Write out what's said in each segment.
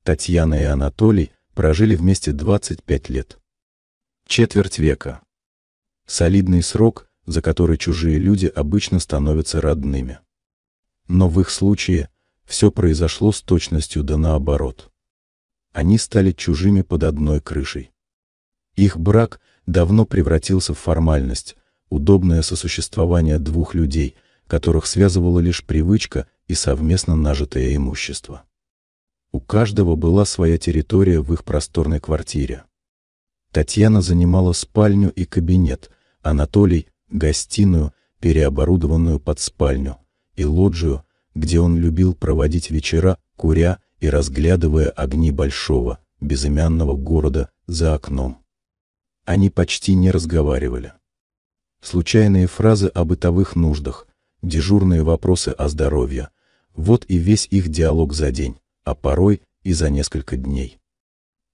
Татьяна и Анатолий прожили вместе 25 лет. Четверть века. Солидный срок, за который чужие люди обычно становятся родными. Но в их случае все произошло с точностью да наоборот. Они стали чужими под одной крышей. Их брак давно превратился в формальность, удобное сосуществование двух людей, которых связывала лишь привычка и совместно нажитое имущество. У каждого была своя территория в их просторной квартире. Татьяна занимала спальню и кабинет, Анатолий — гостиную, переоборудованную под спальню, и лоджию, где он любил проводить вечера, куря и разглядывая огни большого, безымянного города за окном. Они почти не разговаривали. Случайные фразы о бытовых нуждах, дежурные вопросы о здоровье — вот и весь их диалог за день, а порой и за несколько дней.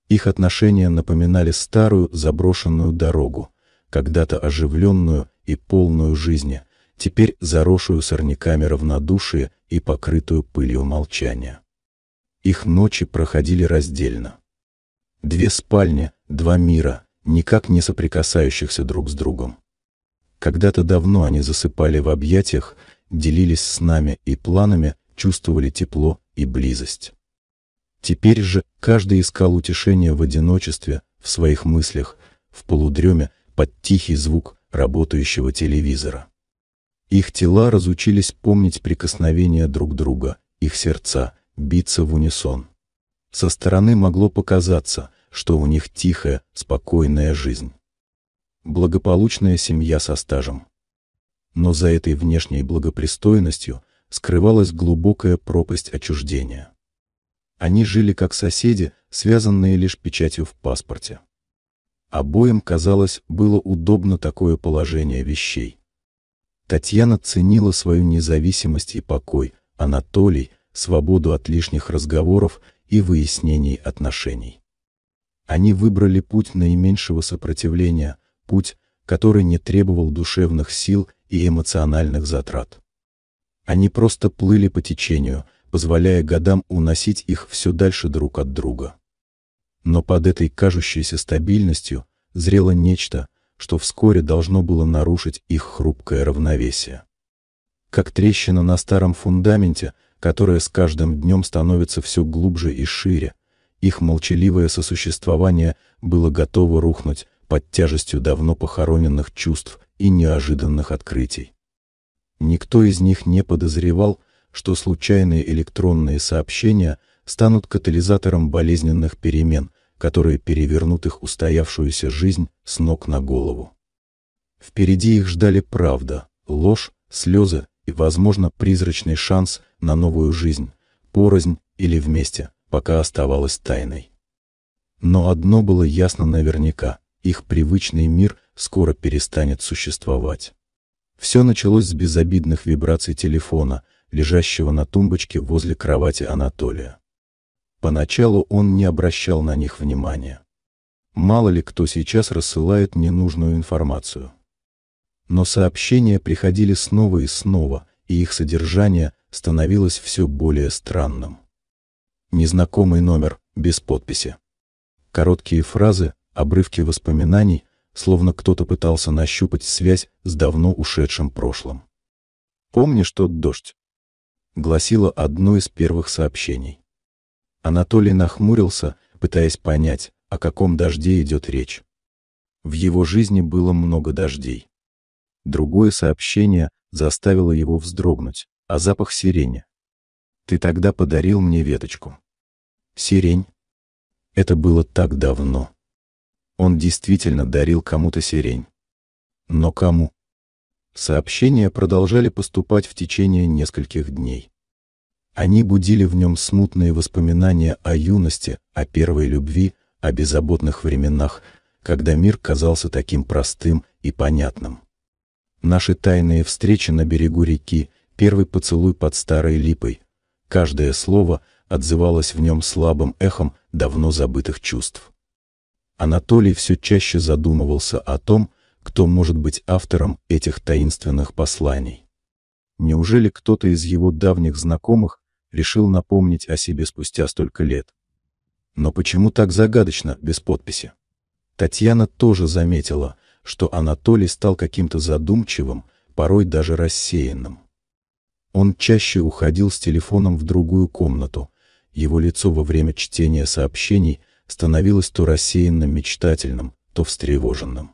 Их отношения напоминали старую заброшенную дорогу, когда-то оживленную и полную жизни, теперь заросшую сорняками равнодушия и покрытую пылью молчания. Их ночи проходили раздельно. Две спальни, два мира, никак не соприкасающихся друг с другом. Когда-то давно они засыпали в объятиях, делились снами и планами, чувствовали тепло и близость. Теперь же каждый искал утешения в одиночестве, в своих мыслях, в полудреме, под тихий звук работающего телевизора. Их тела разучились помнить прикосновения друг друга, их сердца биться в унисон. Со стороны могло показаться, что у них тихая, спокойная жизнь. Благополучная семья со стажем. Но за этой внешней благопристойностью скрывалась глубокая пропасть отчуждения. Они жили как соседи, связанные лишь печатью в паспорте. Обоим, казалось, было удобно такое положение вещей. Татьяна ценила свою независимость и покой, Анатолий — свободу от лишних разговоров и выяснений отношений. Они выбрали путь наименьшего сопротивления, путь, который не требовал душевных сил и эмоциональных затрат. Они просто плыли по течению, позволяя годам уносить их все дальше друг от друга. Но под этой кажущейся стабильностью зрело нечто, что вскоре должно было нарушить их хрупкое равновесие. Как трещина на старом фундаменте, которая с каждым днем становится все глубже и шире, их молчаливое сосуществование было готово рухнуть под тяжестью давно похороненных чувств и неожиданных открытий. Никто из них не подозревал, что случайные электронные сообщения станут катализатором болезненных перемен, которые перевернут их устоявшуюся жизнь с ног на голову. Впереди их ждали правда, ложь, слезы и, возможно, призрачный шанс на новую жизнь, порознь или вместе, пока оставалось тайной. Но одно было ясно наверняка — их привычный мир скоро перестанет существовать. Все началось с безобидных вибраций телефона, лежащего на тумбочке возле кровати Анатолия. Поначалу он не обращал на них внимания. Мало ли кто сейчас рассылает ненужную информацию. Но сообщения приходили снова и снова, и их содержание становилось все более странным. Незнакомый номер, без подписи. Короткие фразы, обрывки воспоминаний, словно кто-то пытался нащупать связь с давно ушедшим прошлым. «Помнишь тот дождь?» — гласило одно из первых сообщений. Анатолий нахмурился, пытаясь понять, о каком дожде идет речь. В его жизни было много дождей. Другое сообщение заставило его вздрогнуть, а запах сирени. «Ты тогда подарил мне веточку». Сирень. Это было так давно. Он действительно дарил кому-то сирень. Но кому? Сообщения продолжали поступать в течение нескольких дней. Они будили в нем смутные воспоминания о юности, о первой любви, о беззаботных временах, когда мир казался таким простым и понятным. Наши тайные встречи на берегу реки, первый поцелуй под старой липой. Каждое слово отзывалось в нем слабым эхом давно забытых чувств. Анатолий все чаще задумывался о том, кто может быть автором этих таинственных посланий. Неужели кто-то из его давних знакомых решил напомнить о себе спустя столько лет? Но почему так загадочно, без подписи? Татьяна тоже заметила, что Анатолий стал каким-то задумчивым, порой даже рассеянным. Он чаще уходил с телефоном в другую комнату, его лицо во время чтения сообщений становилось то рассеянным мечтательным, то встревоженным.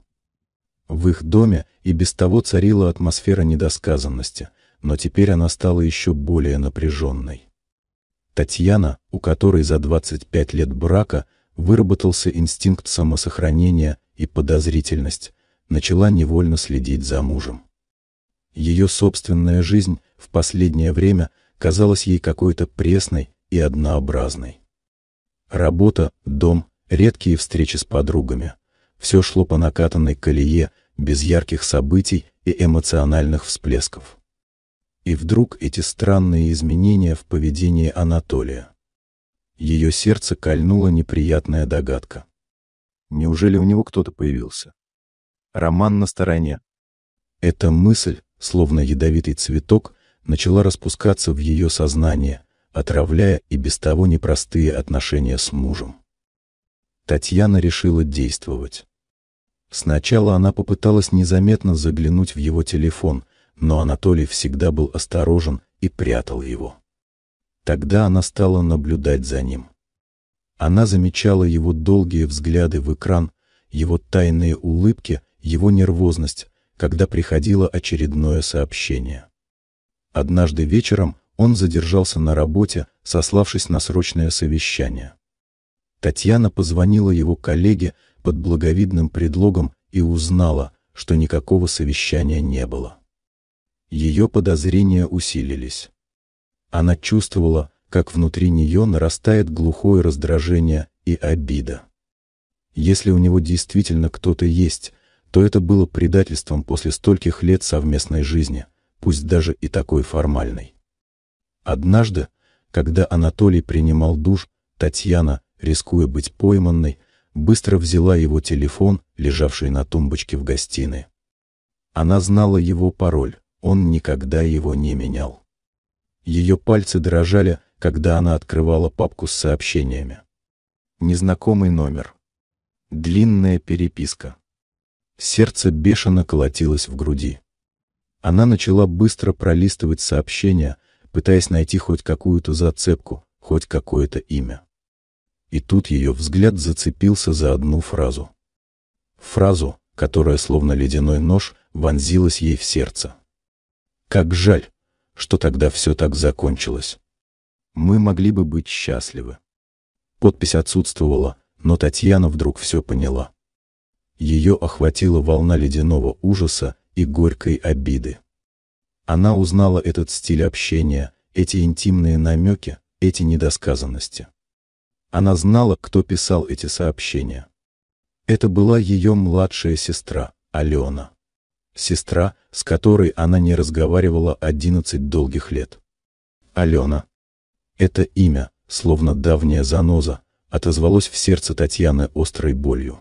В их доме и без того царила атмосфера недосказанности, но теперь она стала еще более напряженной. Татьяна, у которой за 25 лет брака выработался инстинкт самосохранения и подозрительность, начала невольно следить за мужем. Ее собственная жизнь в последнее время казалась ей какой-то пресной и однообразной. Работа, дом, редкие встречи с подругами — все шло по накатанной колее, без ярких событий и эмоциональных всплесков. И вдруг эти странные изменения в поведении Анатолия. Ее сердце кольнула неприятная догадка. Неужели у него кто-то появился? Роман на стороне. Эта мысль, словно ядовитый цветок, начала распускаться в ее сознании, отравляя и без того непростые отношения с мужем. Татьяна решила действовать. Сначала она попыталась незаметно заглянуть в его телефон, но Анатолий всегда был осторожен и прятал его. Тогда она стала наблюдать за ним. Она замечала его долгие взгляды в экран, его тайные улыбки, его нервозность, когда приходило очередное сообщение. Однажды вечером он задержался на работе, сославшись на срочное совещание. Татьяна позвонила его коллеге под благовидным предлогом и узнала, что никакого совещания не было. Ее подозрения усилились. Она чувствовала, как внутри нее нарастает глухое раздражение и обида. Если у него действительно кто-то есть, то это было предательством после стольких лет совместной жизни, пусть даже и такой формальной. Однажды, когда Анатолий принимал душ, Татьяна, рискуя быть пойманной, быстро взяла его телефон, лежавший на тумбочке в гостиной. Она знала его пароль, он никогда его не менял. Ее пальцы дрожали, когда она открывала папку с сообщениями. Незнакомый номер. Длинная переписка. Сердце бешено колотилось в груди. Она начала быстро пролистывать сообщения, пытаясь найти хоть какую-то зацепку, хоть какое-то имя. И тут ее взгляд зацепился за одну фразу. Фразу, которая словно ледяной нож вонзилась ей в сердце. Как жаль, что тогда все так закончилось. Мы могли бы быть счастливы. Подпись отсутствовала, но Татьяна вдруг все поняла. Ее охватила волна ледяного ужаса и горькой обиды. Она узнала этот стиль общения, эти интимные намеки, эти недосказанности. Она знала, кто писал эти сообщения. Это была ее младшая сестра, Алена. Сестра, с которой она не разговаривала 11 долгих лет. Алена. Это имя, словно давняя заноза, отозвалось в сердце Татьяны острой болью.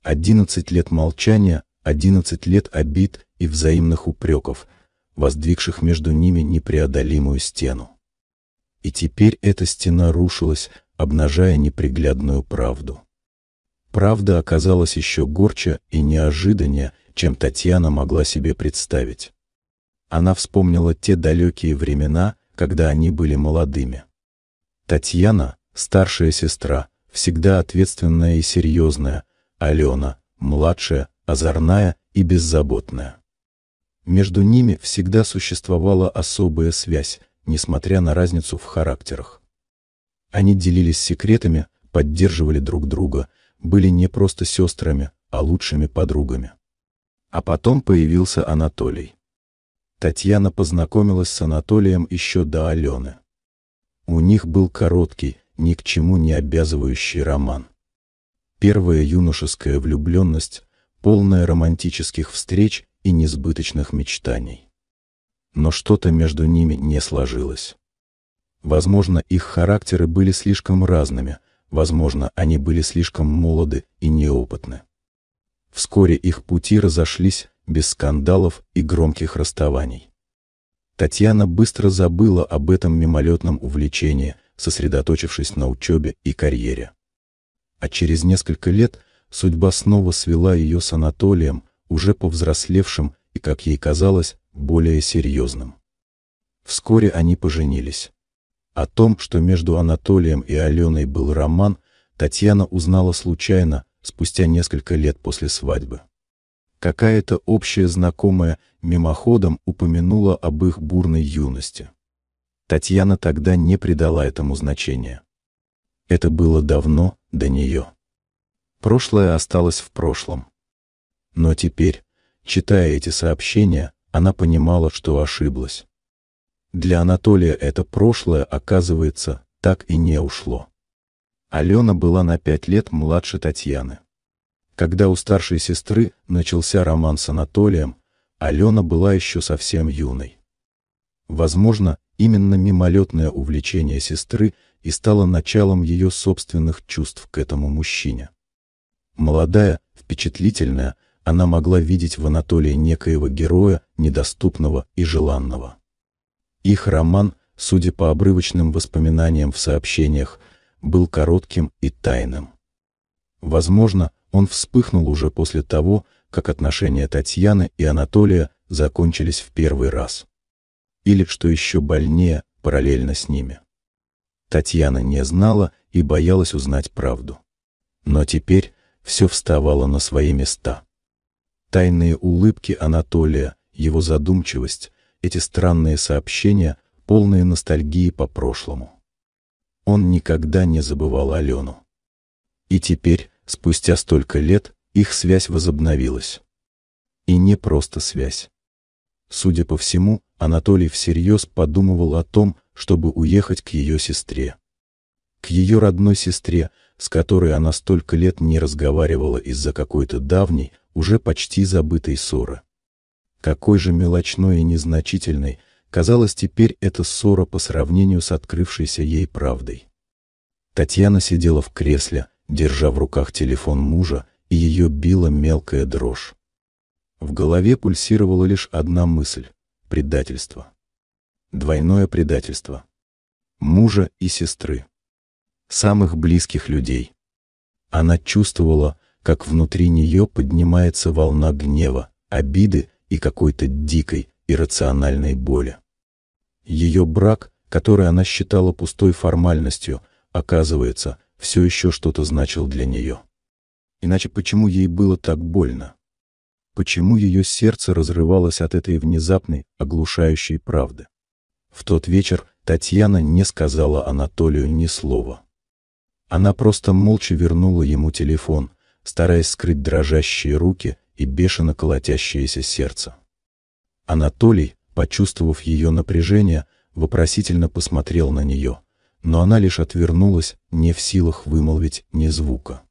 11 лет молчания, 11 лет обид и взаимных упреков, воздвигших между ними непреодолимую стену. И теперь эта стена рушилась, обнажая неприглядную правду. Правда оказалась еще горче и неожиданнее, чем Татьяна могла себе представить. Она вспомнила те далекие времена, когда они были молодыми. Татьяна, старшая сестра, всегда ответственная и серьезная, Алена, младшая, озорная и беззаботная. Между ними всегда существовала особая связь, несмотря на разницу в характерах. Они делились секретами, поддерживали друг друга, были не просто сестрами, а лучшими подругами. А потом появился Анатолий. Татьяна познакомилась с Анатолием еще до Алены. У них был короткий, ни к чему не обязывающий роман. Первая юношеская влюбленность, полная романтических встреч и несбыточных мечтаний. Но что-то между ними не сложилось. Возможно, их характеры были слишком разными, возможно, они были слишком молоды и неопытны. Вскоре их пути разошлись без скандалов и громких расставаний. Татьяна быстро забыла об этом мимолетном увлечении, сосредоточившись на учебе и карьере. А через несколько лет судьба снова свела ее с Анатолием, уже повзрослевшим и, как ей казалось, более серьезным. Вскоре они поженились. О том, что между Анатолием и Аленой был роман, Татьяна узнала случайно, спустя несколько лет после свадьбы. Какая-то общая знакомая мимоходом упомянула об их бурной юности. Татьяна тогда не придала этому значения. Это было давно до нее. Прошлое осталось в прошлом. Но теперь, читая эти сообщения, она понимала, что ошиблась. Для Анатолия это прошлое, оказывается, так и не ушло. Алена была на 5 лет младше Татьяны. Когда у старшей сестры начался роман с Анатолием, Алена была еще совсем юной. Возможно, именно мимолетное увлечение сестры и стало началом ее собственных чувств к этому мужчине. Молодая, впечатлительная, она могла видеть в Анатолии некоего героя, недоступного и желанного. Их роман, судя по обрывочным воспоминаниям в сообщениях, был коротким и тайным. Возможно, он вспыхнул уже после того, как отношения Татьяны и Анатолия закончились в первый раз. Или, что еще больнее, параллельно с ними. Татьяна не знала и боялась узнать правду. Но теперь все вставало на свои места. Тайные улыбки Анатолия, его задумчивость, эти странные сообщения, полные ностальгии по прошлому. Он никогда не забывал Алену. И теперь, спустя столько лет, их связь возобновилась. И не просто связь. Судя по всему, Анатолий всерьез подумывал о том, чтобы уехать к ее сестре. К ее родной сестре, с которой она столько лет не разговаривала из-за какой-то давней, уже почти забытой ссоры. Какой же мелочной и незначительной казалась теперь эта ссора по сравнению с открывшейся ей правдой. Татьяна сидела в кресле, держа в руках телефон мужа, и ее била мелкая дрожь. В голове пульсировала лишь одна мысль — предательство. Двойное предательство. Мужа и сестры. Самых близких людей. Она чувствовала, как внутри нее поднимается волна гнева, обиды и какой-то дикой, иррациональной боли. Ее брак, который она считала пустой формальностью, оказывается, все еще что-то значил для нее. Иначе почему ей было так больно? Почему ее сердце разрывалось от этой внезапной, оглушающей правды? В тот вечер Татьяна не сказала Анатолию ни слова. Она просто молча вернула ему телефон, стараясь скрыть дрожащие руки и бешено колотящееся сердце. Анатолий, почувствовав ее напряжение, вопросительно посмотрел на нее, но она лишь отвернулась, не в силах вымолвить ни звука.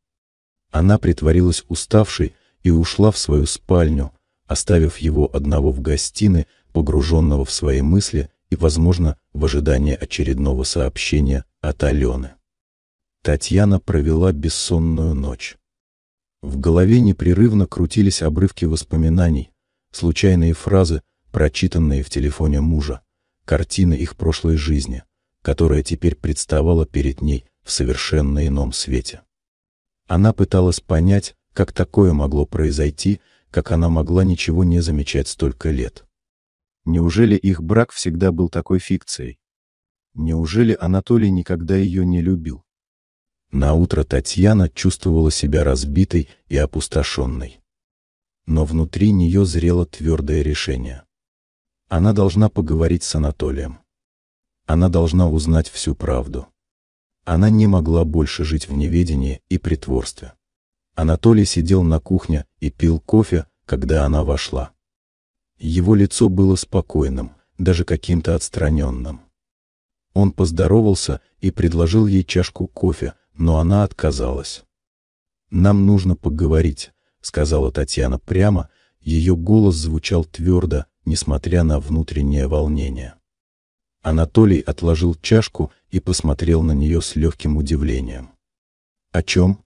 Она притворилась уставшей и ушла в свою спальню, оставив его одного в гостиной, погруженного в свои мысли и, возможно, в ожидании очередного сообщения от Алены. Татьяна провела бессонную ночь. В голове непрерывно крутились обрывки воспоминаний, случайные фразы, прочитанные в телефоне мужа, картины их прошлой жизни, которая теперь представала перед ней в совершенно ином свете. Она пыталась понять, как такое могло произойти, как она могла ничего не замечать столько лет. Неужели их брак всегда был такой фикцией? Неужели Анатолий никогда ее не любил? Наутро Татьяна чувствовала себя разбитой и опустошенной. Но внутри нее зрело твердое решение. Она должна поговорить с Анатолием. Она должна узнать всю правду. Она не могла больше жить в неведении и притворстве. Анатолий сидел на кухне и пил кофе, когда она вошла. Его лицо было спокойным, даже каким-то отстраненным. Он поздоровался и предложил ей чашку кофе, но она отказалась. «Нам нужно поговорить», — сказала Татьяна прямо, ее голос звучал твердо, несмотря на внутреннее волнение. Анатолий отложил чашку и посмотрел на нее с легким удивлением. «О чем?»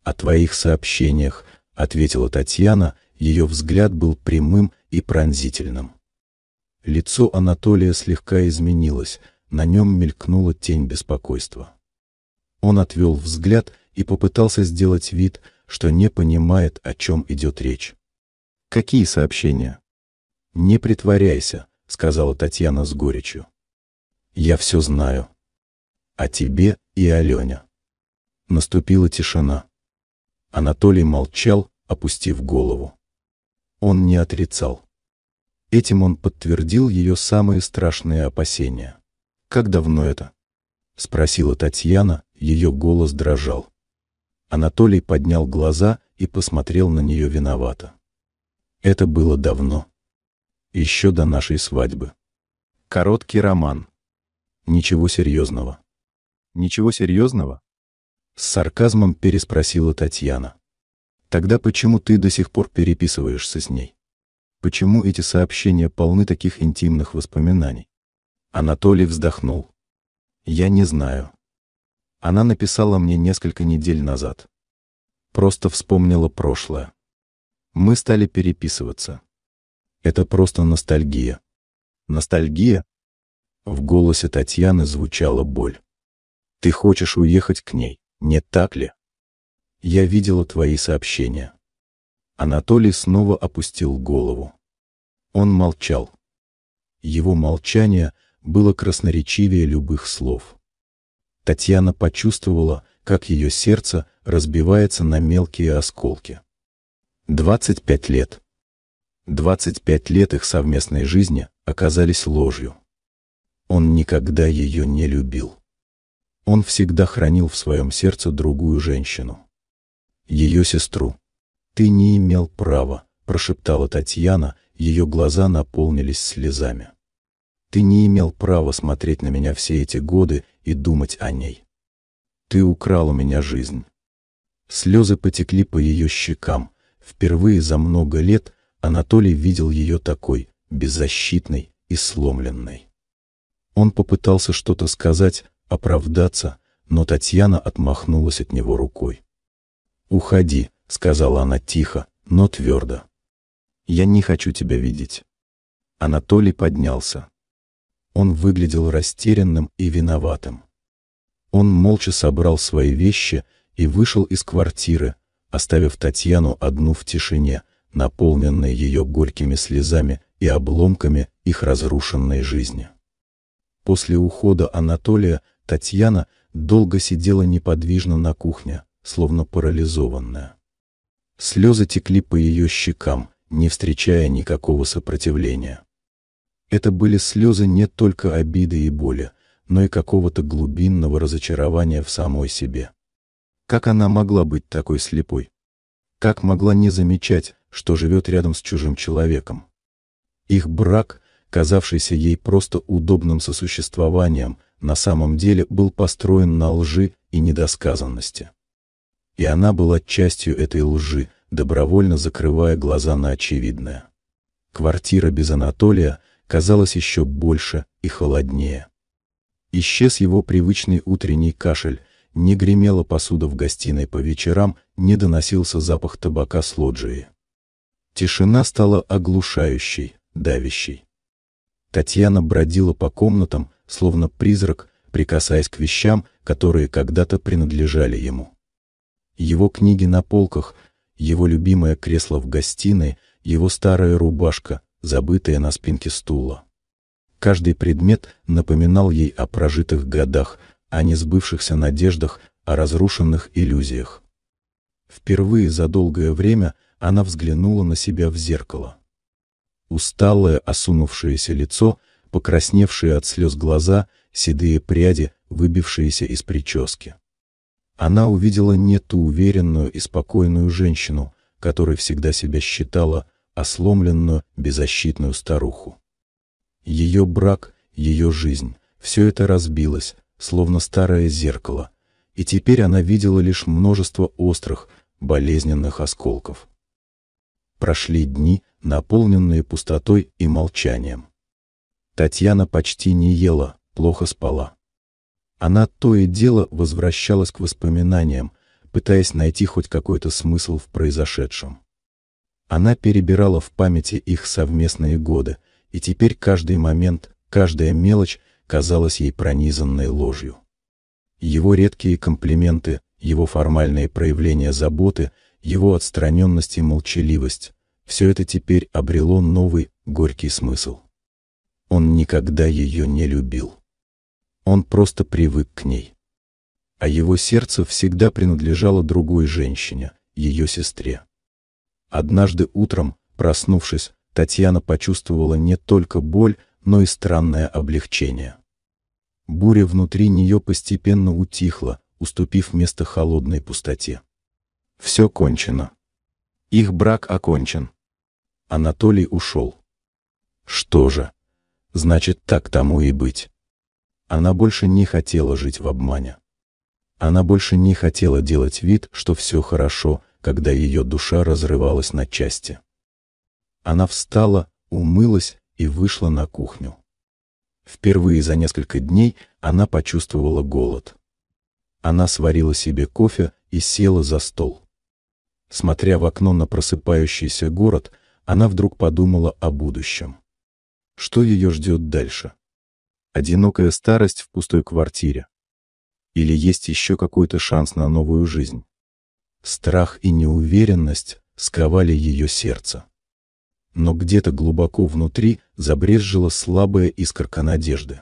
«О твоих сообщениях», — ответила Татьяна, ее взгляд был прямым и пронзительным. Лицо Анатолия слегка изменилось, на нем мелькнула тень беспокойства. Он отвел взгляд и попытался сделать вид, что не понимает, о чем идет речь. «Какие сообщения?» «Не притворяйся», — сказала Татьяна с горечью. «Я все знаю. О тебе и Алене». Наступила тишина. Анатолий молчал, опустив голову. Он не отрицал. Этим он подтвердил ее самые страшные опасения. «Как давно это?» — спросила Татьяна, ее голос дрожал. Анатолий поднял глаза и посмотрел на нее виновато. «Это было давно. Еще до нашей свадьбы. Короткий роман. Ничего серьезного». «Ничего серьезного?» — с сарказмом переспросила Татьяна. «Тогда почему ты до сих пор переписываешься с ней? Почему эти сообщения полны таких интимных воспоминаний?» Анатолий вздохнул. «Я не знаю. Она написала мне несколько недель назад. Просто вспомнила прошлое. Мы стали переписываться. Это просто ностальгия». «Ностальгия?» В голосе Татьяны звучала боль. «Ты хочешь уехать к ней, не так ли? Я видела твои сообщения». Анатолий снова опустил голову. Он молчал. Его молчание было красноречивее любых слов. Татьяна почувствовала, как ее сердце разбивается на мелкие осколки. 25 лет. 25 лет их совместной жизни оказались ложью. Он никогда ее не любил. Он всегда хранил в своем сердце другую женщину. Ее сестру. «Ты не имел права», — прошептала Татьяна, ее глаза наполнились слезами. «Ты не имел права смотреть на меня все эти годы и думать о ней. Ты украл у меня жизнь». Слезы потекли по ее щекам. Впервые за много лет Анатолий видел ее такой, беззащитной и сломленной. Он попытался что-то сказать, оправдаться, но Татьяна отмахнулась от него рукой. «Уходи», — сказала она тихо, но твердо. «Я не хочу тебя видеть». Анатолий поднялся. Он выглядел растерянным и виноватым. Он молча собрал свои вещи и вышел из квартиры, оставив Татьяну одну в тишине, наполненной ее горькими слезами и обломками их разрушенной жизни. После ухода Анатолия Татьяна долго сидела неподвижно на кухне, словно парализованная. Слезы текли по ее щекам, не встречая никакого сопротивления. Это были слезы не только обиды и боли, но и какого-то глубинного разочарования в самой себе. Как она могла быть такой слепой? Как могла не замечать, что живет рядом с чужим человеком? Их брак, казавшийся ей просто удобным сосуществованием, на самом деле был построен на лжи и недосказанности. И она была частью этой лжи, добровольно закрывая глаза на очевидное. Квартира без Анатолия казалась еще больше и холоднее. Исчез его привычный утренний кашель, не гремела посуда в гостиной по вечерам, не доносился запах табака с лоджии. Тишина стала оглушающей, давящей. Татьяна бродила по комнатам, словно призрак, прикасаясь к вещам, которые когда-то принадлежали ему. Его книги на полках, его любимое кресло в гостиной, его старая рубашка, забытая на спинке стула. Каждый предмет напоминал ей о прожитых годах, о несбывшихся надеждах, о разрушенных иллюзиях. Впервые за долгое время она взглянула на себя в зеркало. Усталое, осунувшееся лицо, покрасневшие от слез глаза, седые пряди, выбившиеся из прически. Она увидела не ту уверенную и спокойную женщину, которой всегда себя считала, а сломленную, беззащитную старуху. Ее брак, ее жизнь — все это разбилось, словно старое зеркало, и теперь она видела лишь множество острых, болезненных осколков. Прошли дни, наполненные пустотой и молчанием. Татьяна почти не ела, плохо спала. Она то и дело возвращалась к воспоминаниям, пытаясь найти хоть какой-то смысл в произошедшем. Она перебирала в памяти их совместные годы, и теперь каждый момент, каждая мелочь казалась ей пронизанной ложью. Его редкие комплименты, его формальные проявления заботы, его отстраненность и молчаливость — все это теперь обрело новый, горький смысл. Он никогда ее не любил. Он просто привык к ней. А его сердце всегда принадлежало другой женщине, ее сестре. Однажды утром, проснувшись, Татьяна почувствовала не только боль, но и странное облегчение. Буря внутри нее постепенно утихла, уступив место холодной пустоте. Все кончено. Их брак окончен. Анатолий ушел. Что же? Значит, так тому и быть. Она больше не хотела жить в обмане. Она больше не хотела делать вид, что все хорошо, когда ее душа разрывалась на части. Она встала, умылась и вышла на кухню. Впервые за несколько дней она почувствовала голод. Она сварила себе кофе и села за стол. Смотря в окно на просыпающийся город, она вдруг подумала о будущем. Что ее ждет дальше? Одинокая старость в пустой квартире? Или есть еще какой-то шанс на новую жизнь? Страх и неуверенность сковали ее сердце. Но где-то глубоко внутри забрезжила слабая искорка надежды.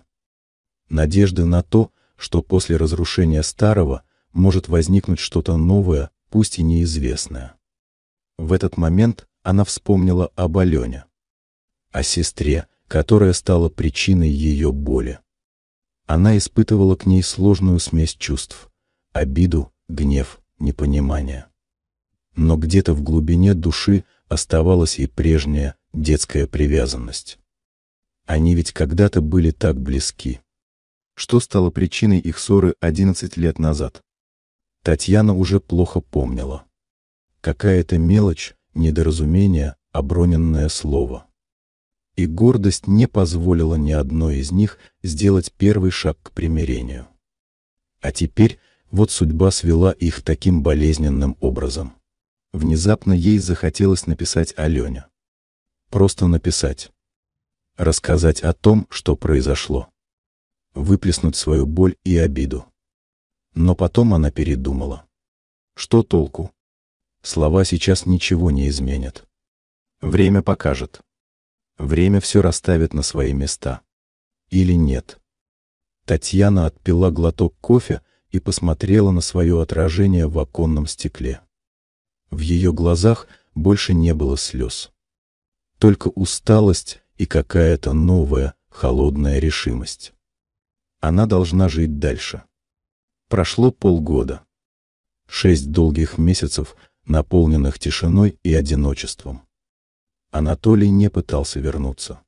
Надежды на то, что после разрушения старого может возникнуть что-то новое, пусть и неизвестное. В этот момент она вспомнила об Алене, о сестре, которая стала причиной ее боли. Она испытывала к ней сложную смесь чувств — обиду, гнев, непонимание. Но где-то в глубине души оставалась и прежняя детская привязанность. Они ведь когда-то были так близки. Что стало причиной их ссоры 11 лет назад? Татьяна уже плохо помнила. Какая-то мелочь, недоразумение, оброненное слово. И гордость не позволила ни одной из них сделать первый шаг к примирению. А теперь вот судьба свела их таким болезненным образом. Внезапно ей захотелось написать Алене. Просто написать. Рассказать о том, что произошло. Выплеснуть свою боль и обиду. Но потом она передумала. Что толку? Слова сейчас ничего не изменят. Время покажет. Время все расставит на свои места. Или нет. Татьяна отпила глоток кофе и посмотрела на свое отражение в оконном стекле. В ее глазах больше не было слез. Только усталость и какая-то новая, холодная решимость. Она должна жить дальше. Прошло полгода. 6 долгих месяцев, наполненных тишиной и одиночеством. Анатолий не пытался вернуться.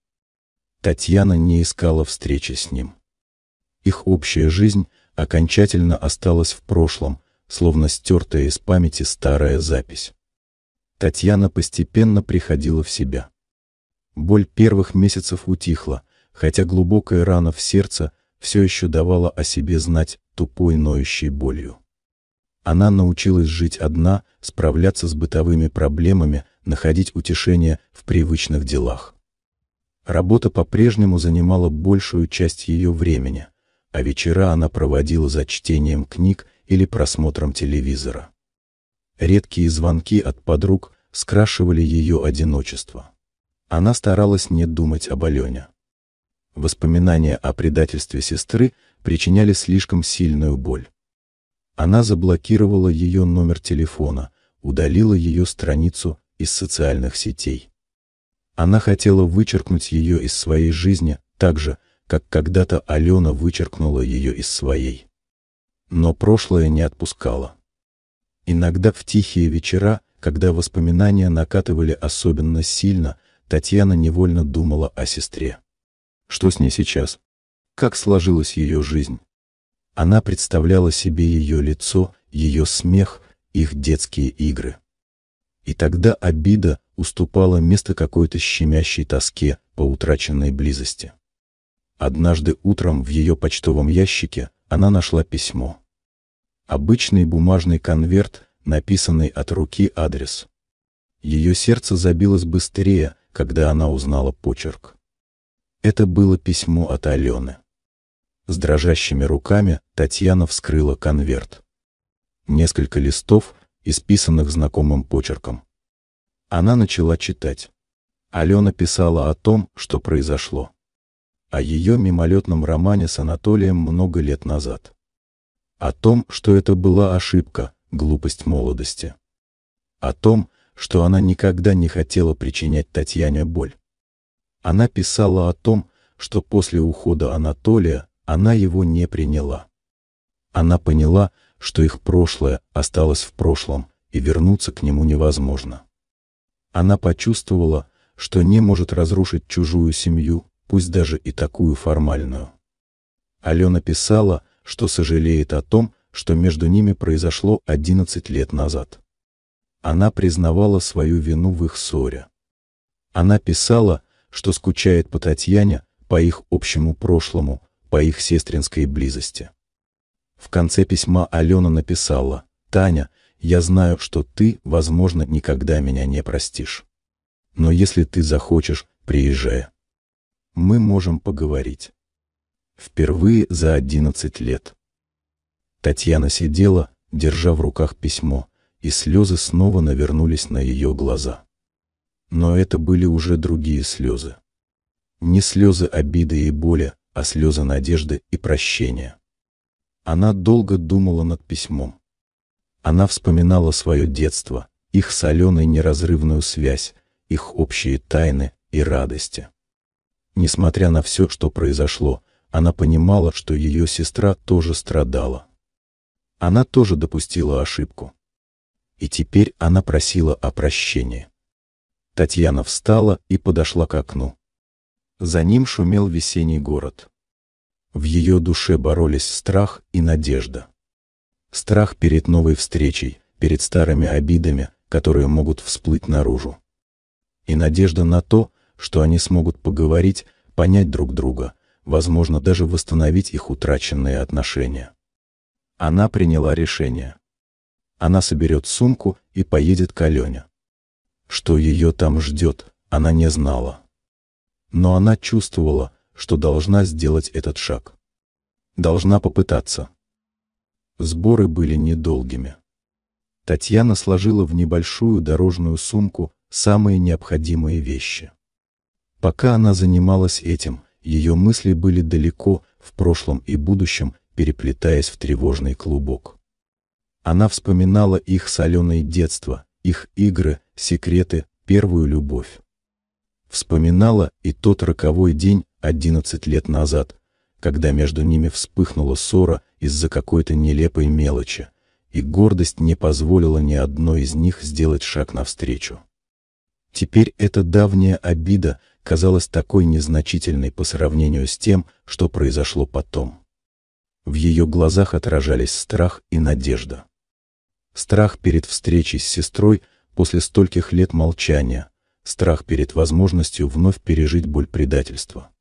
Татьяна не искала встречи с ним. Их общая жизнь окончательно осталась в прошлом, словно стертая из памяти старая запись. Татьяна постепенно приходила в себя. Боль первых месяцев утихла, хотя глубокая рана в сердце все еще давала о себе знать тупой ноющей болью. Она научилась жить одна, справляться с бытовыми проблемами, находить утешение в привычных делах. Работа по-прежнему занимала большую часть ее времени, а вечера она проводила за чтением книг или просмотром телевизора. Редкие звонки от подруг скрашивали ее одиночество. Она старалась не думать об Алене. Воспоминания о предательстве сестры причиняли слишком сильную боль. Она заблокировала ее номер телефона, удалила ее страницу из социальных сетей. Она хотела вычеркнуть ее из своей жизни так же, как когда-то Алена вычеркнула ее из своей. Но прошлое не отпускало. Иногда в тихие вечера, когда воспоминания накатывали особенно сильно, Татьяна невольно думала о сестре. Что с ней сейчас? Как сложилась ее жизнь? Она представляла себе ее лицо, ее смех, их детские игры. И тогда обида уступала место какой-то щемящей тоске по утраченной близости. Однажды утром в ее почтовом ящике она нашла письмо. Обычный бумажный конверт, написанный от руки адрес. Ее сердце забилось быстрее, когда она узнала почерк. Это было письмо от Алены. С дрожащими руками Татьяна вскрыла конверт. Несколько листов, исписанных знакомым почерком. Она начала читать. Алена писала о том, что произошло. О ее мимолетном романе с Анатолием много лет назад. О том, что это была ошибка, глупость молодости. О том, что она никогда не хотела причинять Татьяне боль. Она писала о том, что после ухода Анатолия она его не приняла. Она поняла, что их прошлое осталось в прошлом, и вернуться к нему невозможно. Она почувствовала, что не может разрушить чужую семью, пусть даже и такую формальную. Алена писала, что сожалеет о том, что между ними произошло 11 лет назад. Она признавала свою вину в их ссоре. Она писала, что скучает по Татьяне, по их общему прошлому, по их сестринской близости. В конце письма Алена написала: «Таня, я знаю, что ты, возможно, никогда меня не простишь. Но если ты захочешь, приезжай. Мы можем поговорить». Впервые за 11 лет. Татьяна сидела, держа в руках письмо, и слезы снова навернулись на ее глаза. Но это были уже другие слезы. Не слезы обиды и боли, а слезы надежды и прощения. Она долго думала над письмом. Она вспоминала свое детство, их с Аленой неразрывную связь, их общие тайны и радости. Несмотря на все, что произошло, она понимала, что ее сестра тоже страдала. Она тоже допустила ошибку. И теперь она просила о прощении. Татьяна встала и подошла к окну. За ним шумел весенний город. В ее душе боролись страх и надежда. Страх перед новой встречей, перед старыми обидами, которые могут всплыть наружу. И надежда на то, что они смогут поговорить, понять друг друга, возможно, даже восстановить их утраченные отношения. Она приняла решение. Она соберет сумку и поедет к Алене. Что ее там ждет, она не знала. Но она чувствовала, что должна сделать этот шаг. Должна попытаться. Сборы были недолгими. Татьяна сложила в небольшую дорожную сумку самые необходимые вещи. Пока она занималась этим, ее мысли были далеко, в прошлом и будущем, переплетаясь в тревожный клубок. Она вспоминала их с Аленой детство, их игры, секреты, первую любовь. Вспоминала и тот роковой день 11 лет назад, когда между ними вспыхнула ссора из-за какой-то нелепой мелочи, и гордость не позволила ни одной из них сделать шаг навстречу. Теперь эта давняя обида казалась такой незначительной по сравнению с тем, что произошло потом. В ее глазах отражались страх и надежда. Страх перед встречей с сестрой после стольких лет молчания, страх перед возможностью вновь пережить боль предательства.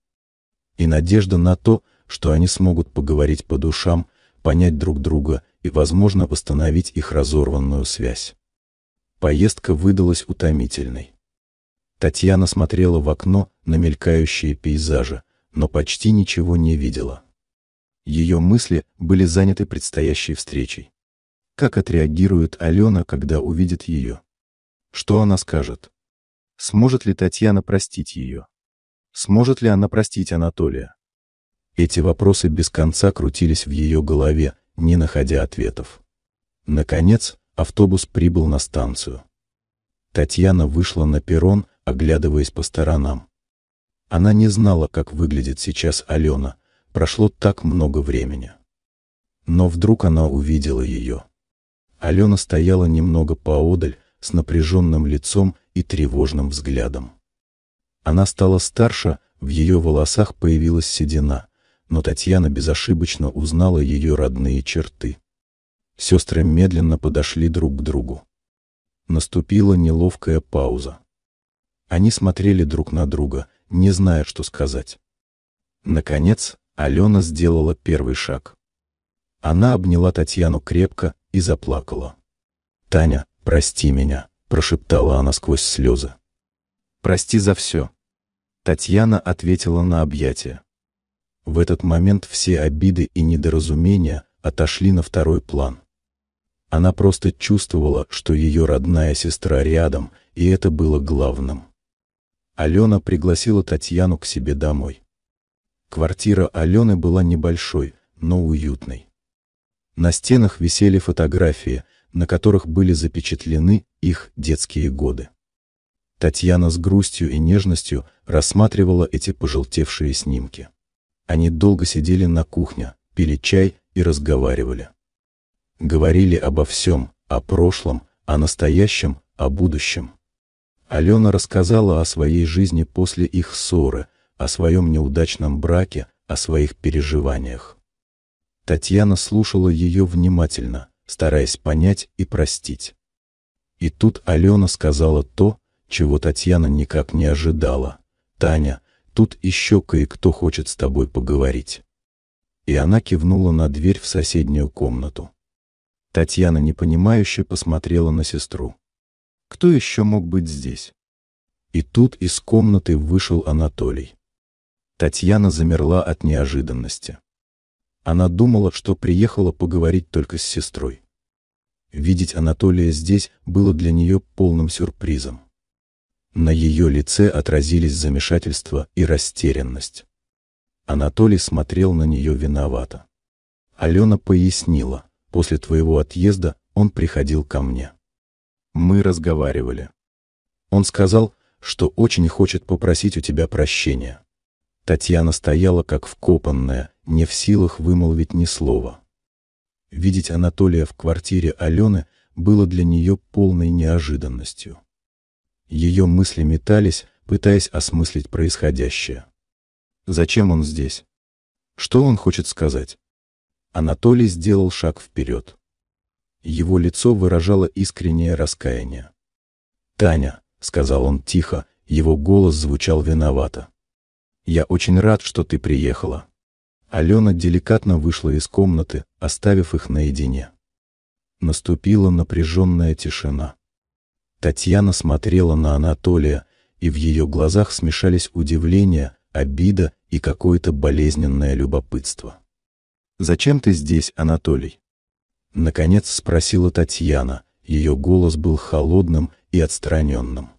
И надежда на то, что они смогут поговорить по душам, понять друг друга и, возможно, восстановить их разорванную связь. Поездка выдалась утомительной. Татьяна смотрела в окно на мелькающие пейзажи, но почти ничего не видела. Ее мысли были заняты предстоящей встречей. Как отреагирует Алена, когда увидит ее? Что она скажет? Сможет ли Татьяна простить ее? Сможет ли она простить Анатолия? Эти вопросы без конца крутились в ее голове, не находя ответов. Наконец, автобус прибыл на станцию. Татьяна вышла на перрон, оглядываясь по сторонам. Она не знала, как выглядит сейчас Алена, прошло так много времени. Но вдруг она увидела ее. Алена стояла немного поодаль, с напряженным лицом и тревожным взглядом. Она стала старше, в ее волосах появилась седина, но Татьяна безошибочно узнала ее родные черты. Сестры медленно подошли друг к другу. Наступила неловкая пауза. Они смотрели друг на друга, не зная, что сказать. Наконец, Алена сделала первый шаг. Она обняла Татьяну крепко и заплакала. «Таня, прости меня», — прошептала она сквозь слезы. «Прости за все». Татьяна ответила на объятие. В этот момент все обиды и недоразумения отошли на второй план. Она просто чувствовала, что ее родная сестра рядом, и это было главным. Алена пригласила Татьяну к себе домой. Квартира Алены была небольшой, но уютной. На стенах висели фотографии, на которых были запечатлены их детские годы. Татьяна с грустью и нежностью рассматривала эти пожелтевшие снимки. Они долго сидели на кухне, пили чай и разговаривали. Говорили обо всем, о прошлом, о настоящем, о будущем. Алена рассказала о своей жизни после их ссоры, о своем неудачном браке, о своих переживаниях. Татьяна слушала ее внимательно, стараясь понять и простить. И тут Алена сказала то, чего Татьяна никак не ожидала. «Таня, тут еще кое-кто хочет с тобой поговорить». И она кивнула на дверь в соседнюю комнату. Татьяна непонимающе посмотрела на сестру. Кто еще мог быть здесь? И тут из комнаты вышел Анатолий. Татьяна замерла от неожиданности. Она думала, что приехала поговорить только с сестрой. Видеть Анатолия здесь было для нее полным сюрпризом. На ее лице отразились замешательство и растерянность. Анатолий смотрел на нее виновато. Алена пояснила: «После твоего отъезда он приходил ко мне. Мы разговаривали. Он сказал, что очень хочет попросить у тебя прощения». Татьяна стояла как вкопанная, не в силах вымолвить ни слова. Видеть Анатолия в квартире Алены было для нее полной неожиданностью. Ее мысли метались, пытаясь осмыслить происходящее. Зачем он здесь? Что он хочет сказать? Анатолий сделал шаг вперед. Его лицо выражало искреннее раскаяние. «Таня», — сказал он тихо, его голос звучал виновато. «Я очень рад, что ты приехала». Алена деликатно вышла из комнаты, оставив их наедине. Наступила напряженная тишина. Татьяна смотрела на Анатолия, и в ее глазах смешались удивление, обида и какое-то болезненное любопытство. «Зачем ты здесь, Анатолий?» Наконец спросила Татьяна, ее голос был холодным и отстраненным.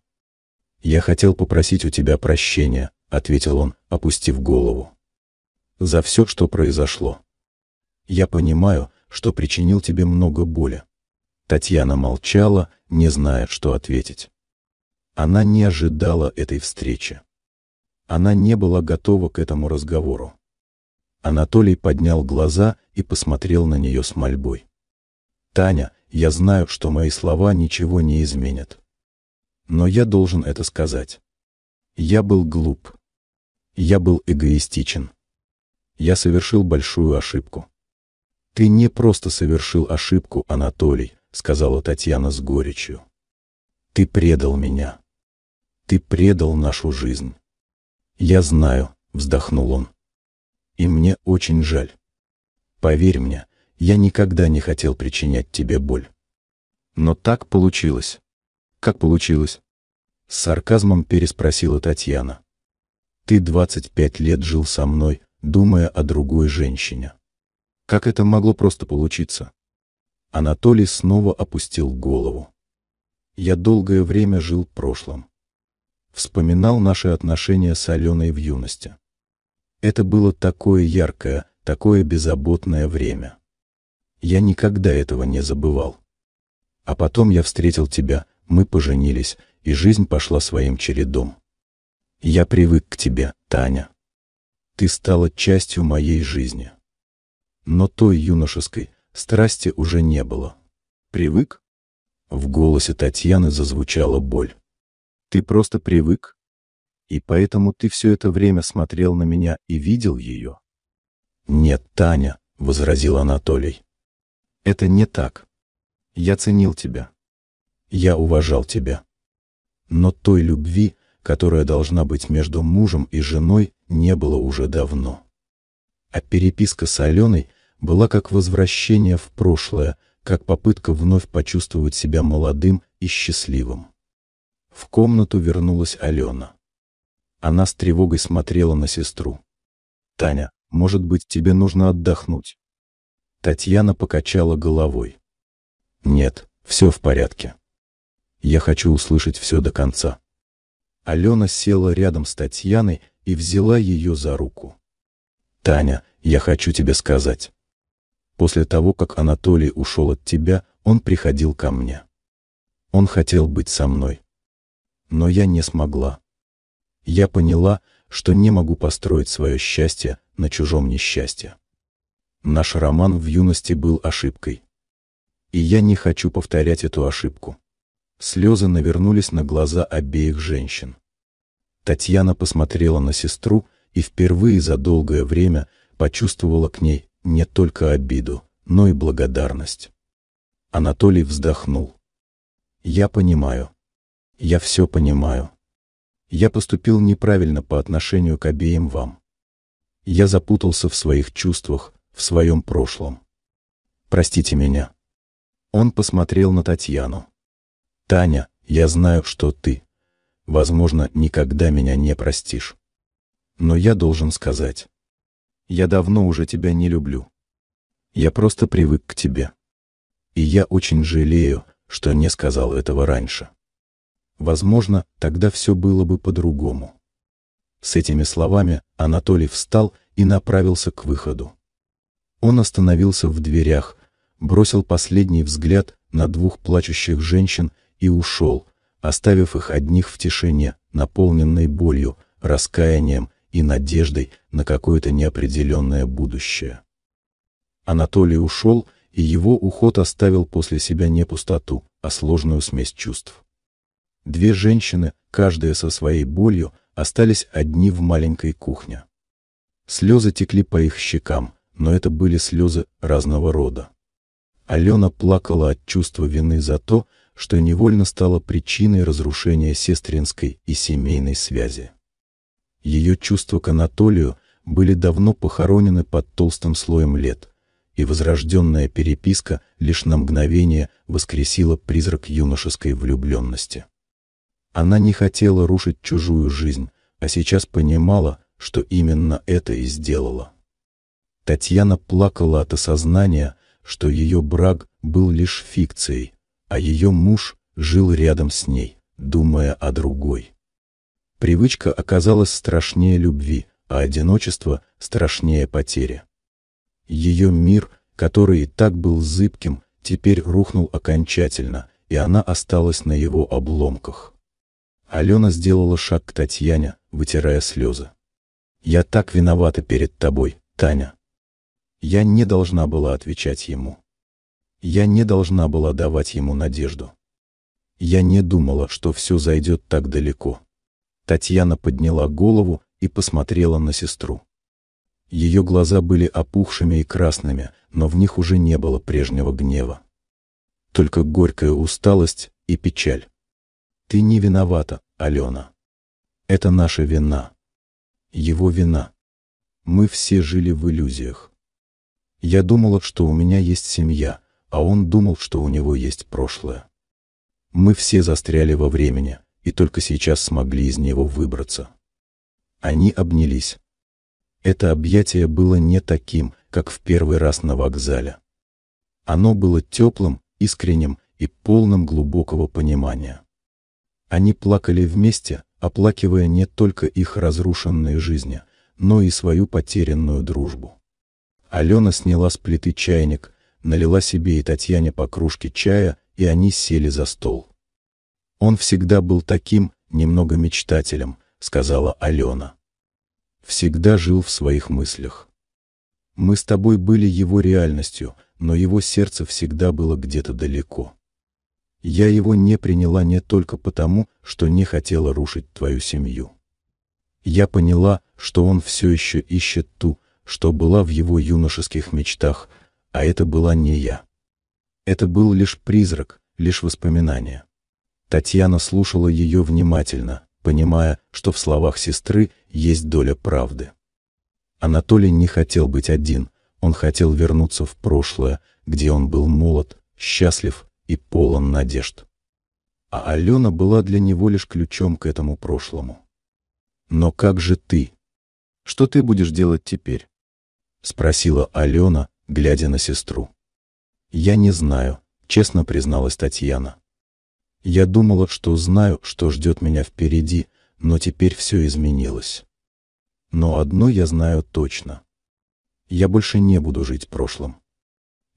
«Я хотел попросить у тебя прощения», — ответил он, опустив голову. «За все, что произошло. Я понимаю, что причинил тебе много боли». Татьяна молчала, не зная, что ответить. Она не ожидала этой встречи. Она не была готова к этому разговору. Анатолий поднял глаза и посмотрел на нее с мольбой. «Таня, я знаю, что мои слова ничего не изменят. Но я должен это сказать. Я был глуп. Я был эгоистичен. Я совершил большую ошибку». «Ты не просто совершил ошибку, Анатолий», — сказала Татьяна с горечью. «Ты предал меня. Ты предал нашу жизнь». «Я знаю», — вздохнул он. «И мне очень жаль. Поверь мне, я никогда не хотел причинять тебе боль. Но так получилось». «Как получилось?» — с сарказмом переспросила Татьяна. «Ты 25 лет жил со мной, думая о другой женщине. Как это могло просто получиться?» Анатолий снова опустил голову. «Я долгое время жил прошлым. Вспоминал наши отношения с Аленой в юности. Это было такое яркое, такое беззаботное время. Я никогда этого не забывал. А потом я встретил тебя, мы поженились, и жизнь пошла своим чередом. Я привык к тебе, Таня. Ты стала частью моей жизни. Но той юношеской страсти уже не было». «Привык?» В голосе Татьяны зазвучала боль. «Ты просто привык? И поэтому ты все это время смотрел на меня и видел ее?» «Нет, Таня», — возразил Анатолий. «Это не так. Я ценил тебя. Я уважал тебя. Но той любви, которая должна быть между мужем и женой, не было уже давно. А переписка с Аленой была как возвращение в прошлое, как попытка вновь почувствовать себя молодым и счастливым». В комнату вернулась Алена. Она с тревогой смотрела на сестру. «Таня, Может быть, тебе нужно отдохнуть?» Татьяна покачала головой. «Нет, все в порядке. Я хочу услышать все до конца». Алена села рядом с Татьяной и взяла ее за руку. «Таня, я хочу тебе сказать. После того, как Анатолий ушел от тебя, он приходил ко мне. Он хотел быть со мной. Но я не смогла. Я поняла, что не могу построить свое счастье на чужом несчастье. Наш роман в юности был ошибкой. И я не хочу повторять эту ошибку». Слезы навернулись на глаза обеих женщин. Татьяна посмотрела на сестру и впервые за долгое время почувствовала к ней не только обиду, но и благодарность. Анатолий вздохнул. «Я понимаю. Я все понимаю. Я поступил неправильно по отношению к обеим вам. Я запутался в своих чувствах, в своем прошлом. Простите меня». Он посмотрел на Татьяну. «Таня, я знаю, что ты, возможно, никогда меня не простишь. Но я должен сказать. Я давно уже тебя не люблю. Я просто привык к тебе. И я очень жалею, что не сказал этого раньше. Возможно, тогда все было бы по-другому». С этими словами Анатолий встал и направился к выходу. Он остановился в дверях, бросил последний взгляд на двух плачущих женщин и ушел, оставив их одних в тишине, наполненной болью, раскаянием и надеждой на какое-то неопределенное будущее. Анатолий ушел, и его уход оставил после себя не пустоту, а сложную смесь чувств. Две женщины, каждая со своей болью, остались одни в маленькой кухне. Слезы текли по их щекам, но это были слезы разного рода. Алена плакала от чувства вины за то, что невольно стало причиной разрушения сестринской и семейной связи. Ее чувства к Анатолию были давно похоронены под толстым слоем лет, и возрожденная переписка лишь на мгновение воскресила призрак юношеской влюбленности. Она не хотела рушить чужую жизнь, а сейчас понимала, что именно это и сделала. Татьяна плакала от осознания, что ее брак был лишь фикцией, а ее муж жил рядом с ней, думая о другой. Привычка оказалась страшнее любви, а одиночество страшнее потери. Ее мир, который и так был зыбким, теперь рухнул окончательно, и она осталась на его обломках. Алена сделала шаг к Татьяне, вытирая слезы. «Я так виновата перед тобой, Таня. Я не должна была отвечать ему. Я не должна была давать ему надежду. Я не думала, что все зайдет так далеко». Татьяна подняла голову и посмотрела на сестру. Ее глаза были опухшими и красными, но в них уже не было прежнего гнева. Только горькая усталость и печаль. «Ты не виновата, Алена. Это наша вина. Его вина. Мы все жили в иллюзиях. Я думала, что у меня есть семья, а он думал, что у него есть прошлое. Мы все застряли во времени, и только сейчас смогли из него выбраться». Они обнялись. Это объятие было не таким, как в первый раз на вокзале. Оно было теплым, искренним и полным глубокого понимания. Они плакали вместе, оплакивая не только их разрушенные жизни, но и свою потерянную дружбу. Алена сняла с плиты чайник, налила себе и Татьяне по кружке чая, и они сели за стол. «Он всегда был таким, немного мечтателем», — сказала Алена. «Всегда жил в своих мыслях. Мы с тобой были его реальностью, но его сердце всегда было где-то далеко. Я его не приняла не только потому, что не хотела рушить твою семью. Я поняла, что он все еще ищет ту, что была в его юношеских мечтах, а это была не я. Это был лишь призрак, лишь воспоминание». Татьяна слушала ее внимательно, понимая, что в словах сестры есть доля правды. Анатолий не хотел быть один, он хотел вернуться в прошлое, где он был молод, счастлив и полон надежд. А Алена была для него лишь ключом к этому прошлому. «Но как же ты? Что ты будешь делать теперь? спросила Алена, глядя на сестру. «Я не знаю», — честно призналась Татьяна. «Я думала, что знаю, что ждет меня впереди, но теперь все изменилось. Но одно я знаю точно. Я больше не буду жить прошлым.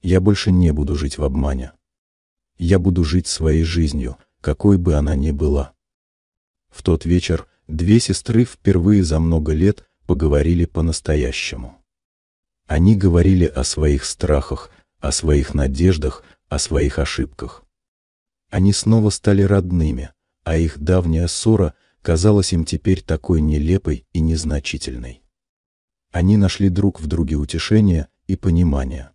Я больше не буду жить в обмане. Я буду жить своей жизнью, какой бы она ни была». В тот вечер две сестры впервые за много лет поговорили по-настоящему. Они говорили о своих страхах, о своих надеждах, о своих ошибках. Они снова стали родными, а их давняя ссора казалась им теперь такой нелепой и незначительной. Они нашли друг в друге утешение и понимание.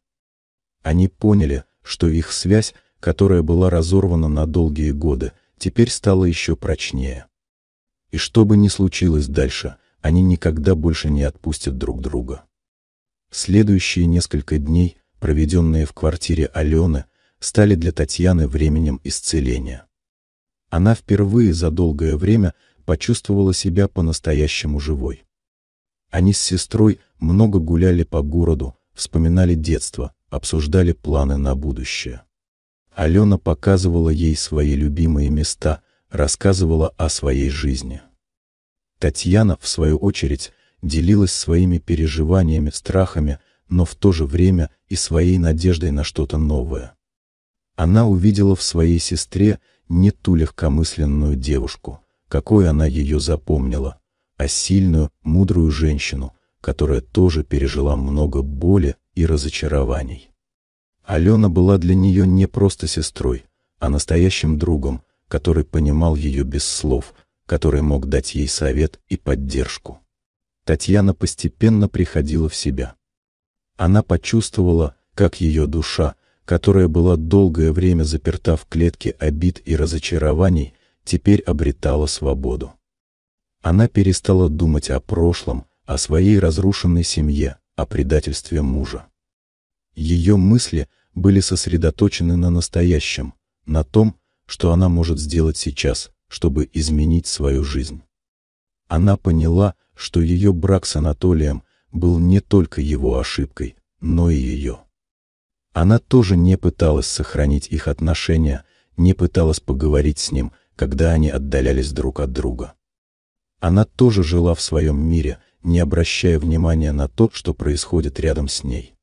Они поняли, что их связь, которая была разорвана на долгие годы, теперь стала еще прочнее. И что бы ни случилось дальше, они никогда больше не отпустят друг друга. Следующие несколько дней, проведенные в квартире Алены, стали для Татьяны временем исцеления. Она впервые за долгое время почувствовала себя по-настоящему живой. Они с сестрой много гуляли по городу, вспоминали детство, обсуждали планы на будущее. Алена показывала ей свои любимые места, рассказывала о своей жизни. Татьяна, в свою очередь, делилась своими переживаниями, страхами, но в то же время и своей надеждой на что-то новое. Она увидела в своей сестре не ту легкомысленную девушку, какой она ее запомнила, а сильную, мудрую женщину, которая тоже пережила много боли и разочарований. Алена была для нее не просто сестрой, а настоящим другом, который понимал ее без слов, который мог дать ей совет и поддержку. Татьяна постепенно приходила в себя. Она почувствовала, как ее душа, которая была долгое время заперта в клетке обид и разочарований, теперь обретала свободу. Она перестала думать о прошлом, о своей разрушенной семье, о предательстве мужа. Ее мысли были сосредоточены на настоящем, на том, что она может сделать сейчас, чтобы изменить свою жизнь. Она поняла, что ее брак с Анатолием был не только его ошибкой, но и ее. Она тоже не пыталась сохранить их отношения, не пыталась поговорить с ним, когда они отдалялись друг от друга. Она тоже жила в своем мире, не обращая внимания на то, что происходит рядом с ней.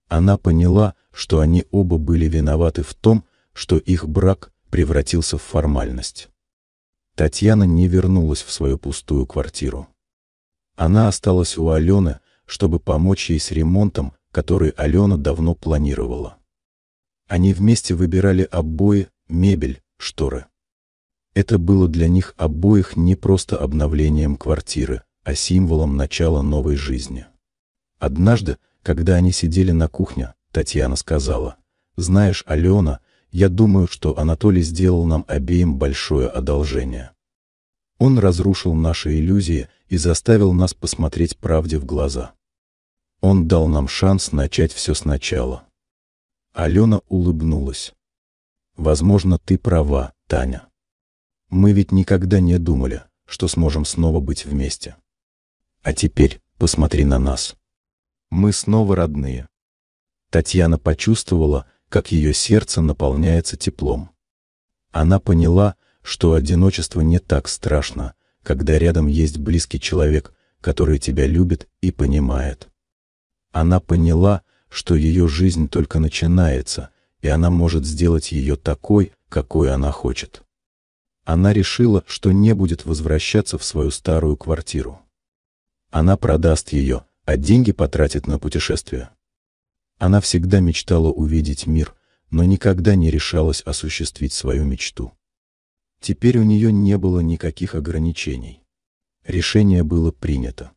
Она поняла, что они оба были виноваты в том, что их брак превратился в формальность. Татьяна не вернулась в свою пустую квартиру. Она осталась у Алены, чтобы помочь ей с ремонтом, который Алена давно планировала. Они вместе выбирали обои, мебель, шторы. Это было для них обоих не просто обновлением квартиры, а символом начала новой жизни. Однажды, когда они сидели на кухне, Татьяна сказала: «Знаешь, Алена, я думаю, что Анатолий сделал нам обеим большое одолжение. Он разрушил наши иллюзии и заставил нас посмотреть правде в глаза. Он дал нам шанс начать все сначала». Алена улыбнулась. «Возможно, ты права, Таня. Мы ведь никогда не думали, что сможем снова быть вместе. А теперь посмотри на нас. Мы снова родные». Татьяна почувствовала, как ее сердце наполняется теплом. Она поняла, что одиночество не так страшно, когда рядом есть близкий человек, который тебя любит и понимает. Она поняла, что ее жизнь только начинается, и она может сделать ее такой, какой она хочет. Она решила, что не будет возвращаться в свою старую квартиру. Она продаст ее, а деньги потратит на путешествие. Она всегда мечтала увидеть мир, но никогда не решалась осуществить свою мечту. Теперь у нее не было никаких ограничений. Решение было принято.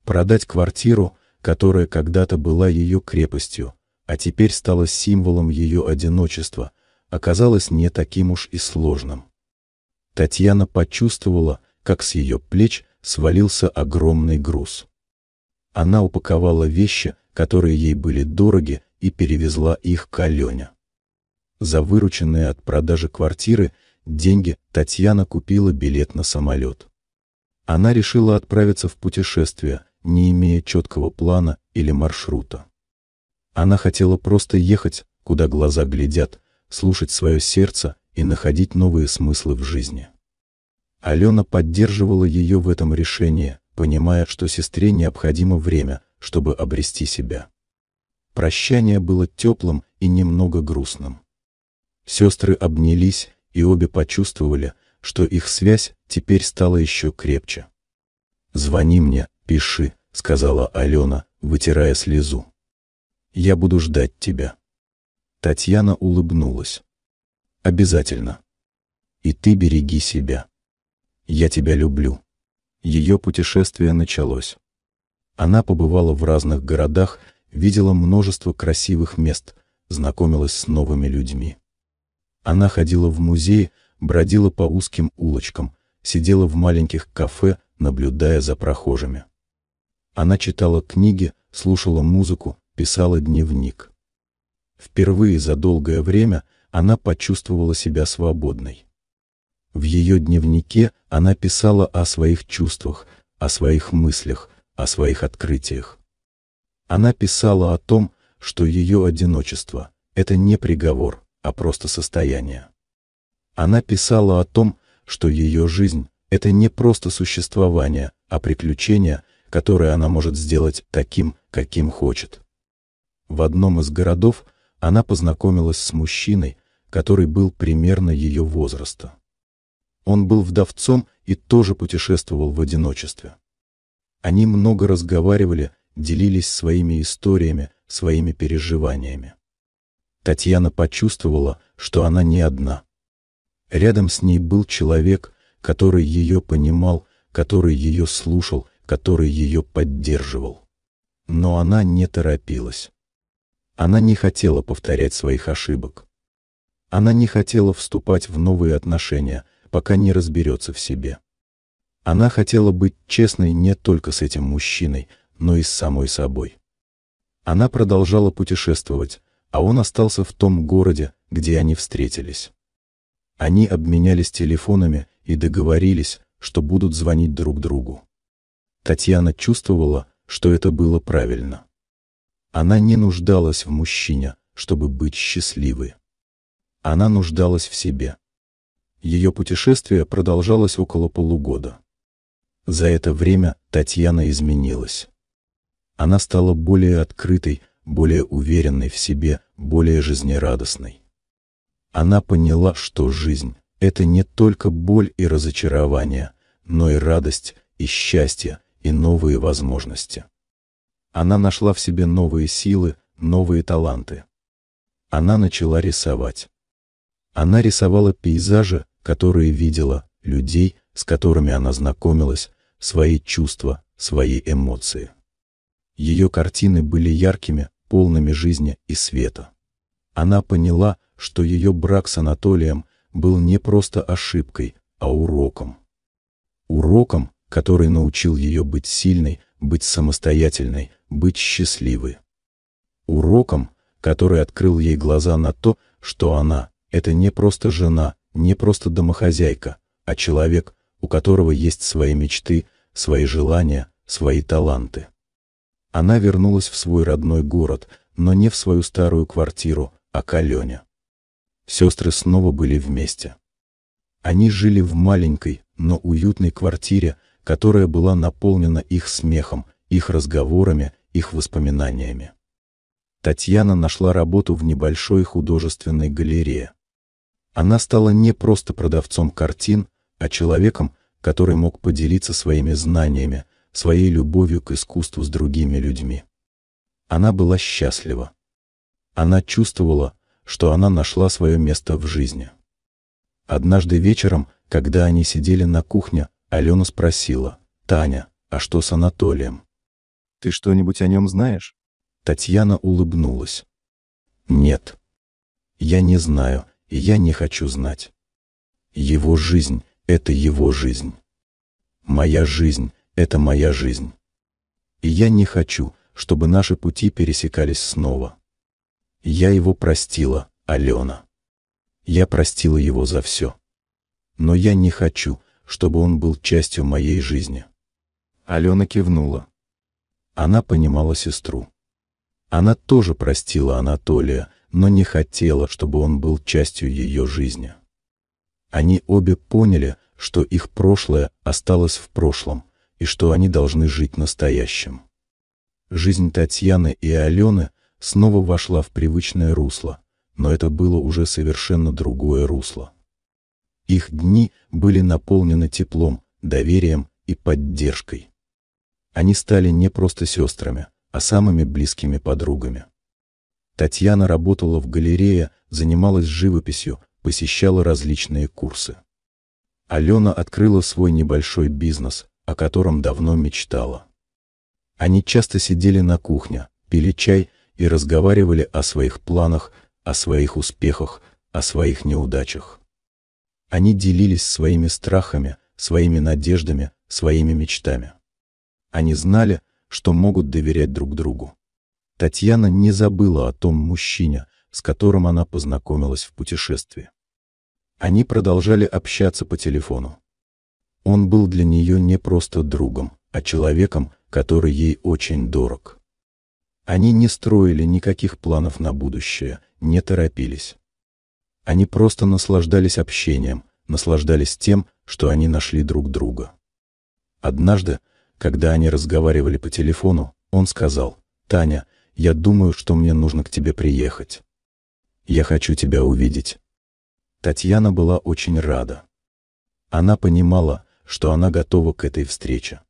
Продать квартиру, которая когда-то была ее крепостью, а теперь стала символом ее одиночества, оказалось не таким уж и сложным. Татьяна почувствовала, как с ее плеч свалился огромный груз. Она упаковала вещи, которые ей были дороги, и перевезла их к Алене. За вырученные от продажи квартиры деньги Татьяна купила билет на самолет. Она решила отправиться в путешествие, не имея четкого плана или маршрута. Она хотела просто ехать, куда глаза глядят, слушать свое сердце и находить новые смыслы в жизни. Алена поддерживала ее в этом решении, понимая, что сестре необходимо время, чтобы обрести себя. Прощание было теплым и немного грустным. Сестры обнялись, и обе почувствовали, что их связь теперь стала еще крепче. «Звони мне, пиши», — сказала Алена, вытирая слезу. «Я буду ждать тебя». Татьяна улыбнулась. «Обязательно. И ты береги себя. Я тебя люблю». Ее путешествие началось. Она побывала в разных городах, видела множество красивых мест, знакомилась с новыми людьми. Она ходила в музеи, бродила по узким улочкам, сидела в маленьких кафе, наблюдая за прохожими. Она читала книги, слушала музыку, писала дневник. Впервые за долгое время она почувствовала себя свободной. В ее дневнике она писала о своих чувствах, о своих мыслях, о своих открытиях. Она писала о том, что ее одиночество — это не приговор, а просто состояние. Она писала о том, что ее жизнь — это не просто существование, а приключение, которое она может сделать таким, каким хочет. В одном из городов она познакомилась с мужчиной, который был примерно ее возраста. Он был вдовцом и тоже путешествовал в одиночестве. Они много разговаривали, делились своими историями, своими переживаниями. Татьяна почувствовала, что она не одна. Рядом с ней был человек, который ее понимал, который ее слушал, который ее поддерживал. Но она не торопилась. Она не хотела повторять своих ошибок. Она не хотела вступать в новые отношения, пока не разберется в себе. Она хотела быть честной не только с этим мужчиной, но и с самой собой. Она продолжала путешествовать, а он остался в том городе, где они встретились. Они обменялись телефонами и договорились, что будут звонить друг другу. Татьяна чувствовала, что это было правильно. Она не нуждалась в мужчине, чтобы быть счастливой. Она нуждалась в себе. Ее путешествие продолжалось около полугода. За это время Татьяна изменилась. Она стала более открытой, более уверенной в себе, более жизнерадостной. Она поняла, что жизнь — это не только боль и разочарование, но и радость, и счастье, и новые возможности. Она нашла в себе новые силы, новые таланты. Она начала рисовать. Она рисовала пейзажи, которые видела, людей, с которыми она знакомилась, свои чувства, свои эмоции. Ее картины были яркими, полными жизни и света. Она поняла, что ее брак с Анатолием был не просто ошибкой, а уроком. Уроком, который научил ее быть сильной, быть самостоятельной, быть счастливой. Уроком, который открыл ей глаза на то, что она — это не просто жена, не просто домохозяйка, а человек, у которого есть свои мечты, свои желания, свои таланты. Она вернулась в свой родной город, но не в свою старую квартиру, а к Алене. Сестры снова были вместе. Они жили в маленькой, но уютной квартире, которая была наполнена их смехом, их разговорами, их воспоминаниями. Татьяна нашла работу в небольшой художественной галерее. Она стала не просто продавцом картин, а человеком, который мог поделиться своими знаниями, своей любовью к искусству с другими людьми. Она была счастлива. Она чувствовала, что она нашла свое место в жизни. Однажды вечером, когда они сидели на кухне, Алена спросила: «Таня, а что с Анатолием? Ты что-нибудь о нем знаешь?» Татьяна улыбнулась. «Нет. Я не знаю, и я не хочу знать. Его жизнь — это его жизнь. Моя жизнь — это моя жизнь. И я не хочу, чтобы наши пути пересекались снова. Я его простила, Алена. Я простила его за все. Но я не хочу, чтобы он был частью моей жизни». Алена кивнула. Она понимала сестру. Она тоже простила Анатолия, но не хотела, чтобы он был частью ее жизни. Они обе поняли, что их прошлое осталось в прошлом, и что они должны жить настоящим. Жизнь Татьяны и Алены снова вошла в привычное русло, но это было уже совершенно другое русло. Их дни были наполнены теплом, доверием и поддержкой. Они стали не просто сестрами, а самыми близкими подругами. Татьяна работала в галерее, занималась живописью, посещала различные курсы. Алена открыла свой небольшой бизнес, о котором давно мечтала. Они часто сидели на кухне, пили чай и разговаривали о своих планах, о своих успехах, о своих неудачах. Они делились своими страхами, своими надеждами, своими мечтами. Они знали, что могут доверять друг другу. Татьяна не забыла о том мужчине, с которым она познакомилась в путешествии. Они продолжали общаться по телефону. Он был для нее не просто другом, а человеком, который ей очень дорог. Они не строили никаких планов на будущее, не торопились. Они просто наслаждались общением, наслаждались тем, что они нашли друг друга. Однажды, когда они разговаривали по телефону, он сказал: «Таня, я думаю, что мне нужно к тебе приехать. Я хочу тебя увидеть». Татьяна была очень рада. Она понимала, что она готова к этой встрече.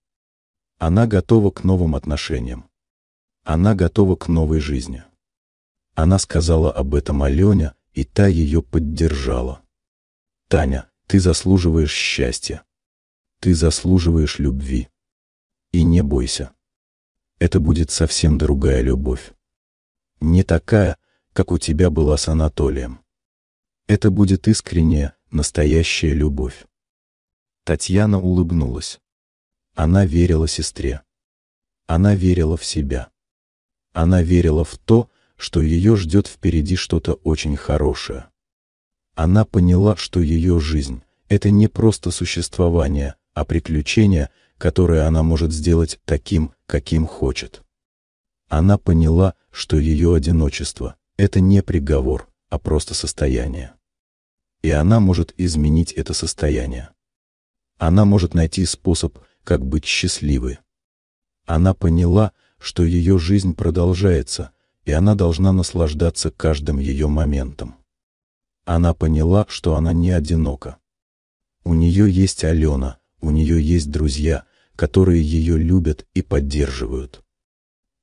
Она готова к новым отношениям. Она готова к новой жизни. Она сказала об этом Алене, и та ее поддержала. «Таня, ты заслуживаешь счастья. Ты заслуживаешь любви. И не бойся. Это будет совсем другая любовь. Не такая, как у тебя была с Анатолием. Это будет искренняя, настоящая любовь». Татьяна улыбнулась. Она верила сестре. Она верила в себя. Она верила в то, что ее ждет впереди что-то очень хорошее. Она поняла, что ее жизнь — это не просто существование, а приключение, которое она может сделать таким, каким хочет. Она поняла, что ее одиночество — это не приговор, а просто состояние. И она может изменить это состояние. Она может найти способ, как быть счастливой. Она поняла, что ее жизнь продолжается, и она должна наслаждаться каждым ее моментом. Она поняла, что она не одинока. У нее есть Алена, у нее есть друзья, которые ее любят и поддерживают.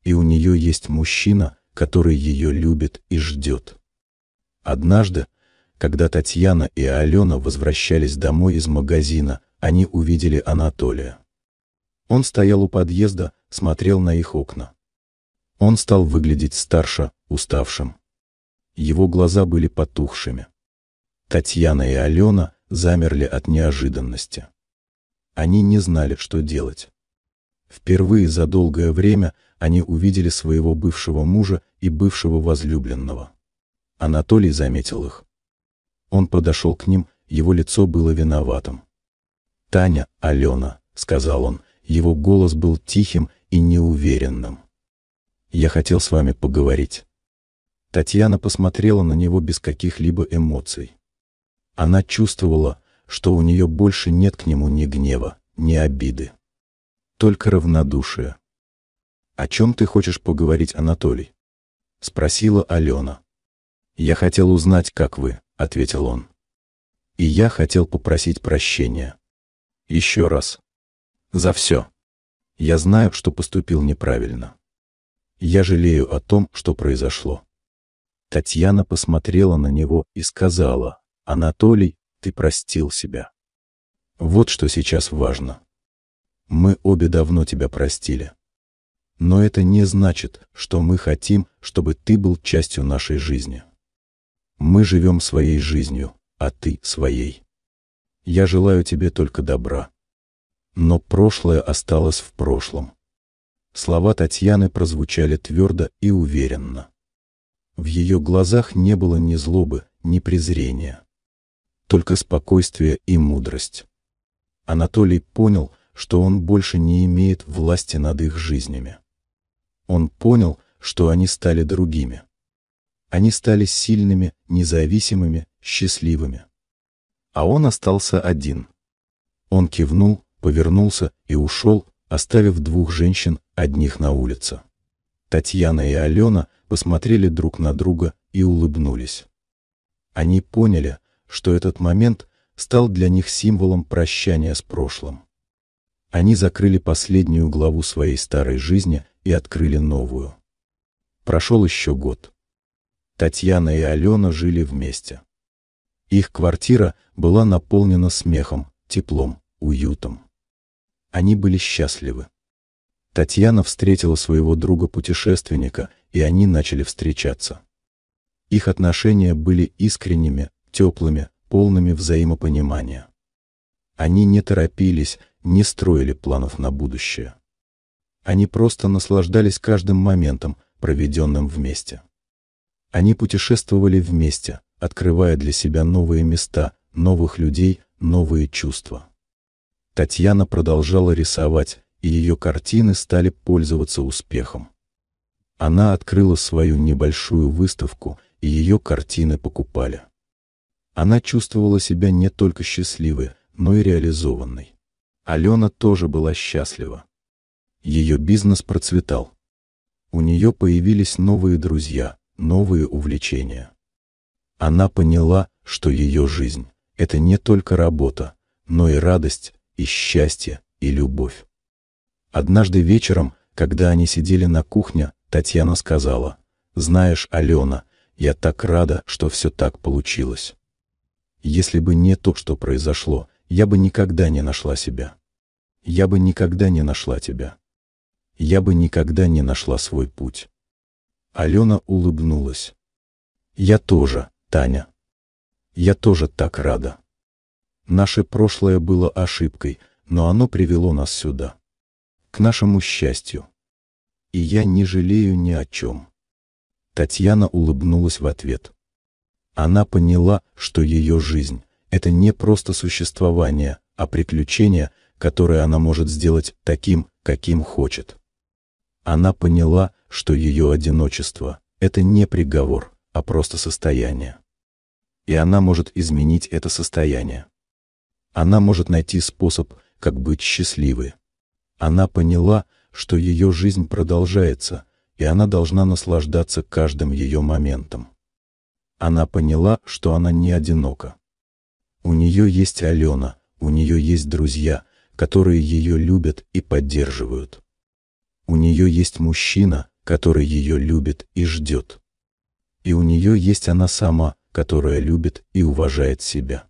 И у нее есть мужчина, который ее любит и ждет. Однажды, когда Татьяна и Алена возвращались домой из магазина, они увидели Анатолия. Он стоял у подъезда, смотрел на их окна. Он стал выглядеть старше, уставшим. Его глаза были потухшими. Татьяна и Алена замерли от неожиданности. Они не знали, что делать. Впервые за долгое время они увидели своего бывшего мужа и бывшего возлюбленного. Анатолий заметил их. Он подошел к ним, его лицо было виноватым. «Таня, Алена», — сказал он, его голос был тихим и неуверенным. «Я хотел с вами поговорить». Татьяна посмотрела на него без каких-либо эмоций. Она чувствовала, что у нее больше нет к нему ни гнева, ни обиды. Только равнодушие. «О чем ты хочешь поговорить, Анатолий?» — спросила Алена. «Я хотел узнать, как вы», — ответил он. «И я хотел попросить прощения. Еще раз. За все. Я знаю, что поступил неправильно. Я жалею о том, что произошло». Татьяна посмотрела на него и сказала: «Анатолий, ты простил себя. Вот что сейчас важно. Мы обе давно тебя простили. Но это не значит, что мы хотим, чтобы ты был частью нашей жизни. Мы живем своей жизнью, а ты своей. Я желаю тебе только добра. Но прошлое осталось в прошлом». Слова Татьяны прозвучали твердо и уверенно. В ее глазах не было ни злобы, ни презрения. Только спокойствие и мудрость. Анатолий понял, что он больше не имеет власти над их жизнями. Он понял, что они стали другими. Они стали сильными, независимыми, счастливыми. А он остался один. Он кивнул, повернулся и ушел, оставив двух женщин одних на улице. Татьяна и Алена посмотрели друг на друга и улыбнулись. Они поняли, что этот момент стал для них символом прощания с прошлым. Они закрыли последнюю главу своей старой жизни и открыли новую. Прошел еще год. Татьяна и Алена жили вместе. Их квартира была наполнена смехом, теплом, уютом. Они были счастливы. Татьяна встретила своего друга-путешественника, и они начали встречаться. Их отношения были искренними, теплыми, полными взаимопонимания. Они не торопились, не строили планов на будущее. Они просто наслаждались каждым моментом, проведенным вместе. Они путешествовали вместе, открывая для себя новые места, новых людей, новые чувства. Татьяна продолжала рисовать, и ее картины стали пользоваться успехом. Она открыла свою небольшую выставку, и ее картины покупали. Она чувствовала себя не только счастливой, но и реализованной. Алена тоже была счастлива. Ее бизнес процветал. У нее появились новые друзья, новые увлечения. Она поняла, что ее жизнь — это не только работа, но и радость, и счастье, и любовь. Однажды вечером, когда они сидели на кухне, Татьяна сказала: «Знаешь, Алена, я так рада, что все так получилось. Если бы не то, что произошло, я бы никогда не нашла себя. Я бы никогда не нашла тебя. Я бы никогда не нашла свой путь». Алена улыбнулась. «Я тоже, Таня. Я тоже так рада. Наше прошлое было ошибкой, но оно привело нас сюда. К нашему счастью. И я не жалею ни о чем». Татьяна улыбнулась в ответ. Она поняла, что ее жизнь — это не просто существование, а приключение, которое она может сделать таким, каким хочет. Она поняла, что ее одиночество — это не приговор, а просто состояние. И она может изменить это состояние. Она может найти способ, как быть счастливой. Она поняла, что ее жизнь продолжается, и она должна наслаждаться каждым ее моментом. Она поняла, что она не одинока. У нее есть Алена, у нее есть друзья, которые ее любят и поддерживают. У нее есть мужчина, который ее любит и ждет. И у нее есть она сама, которая любит и уважает себя.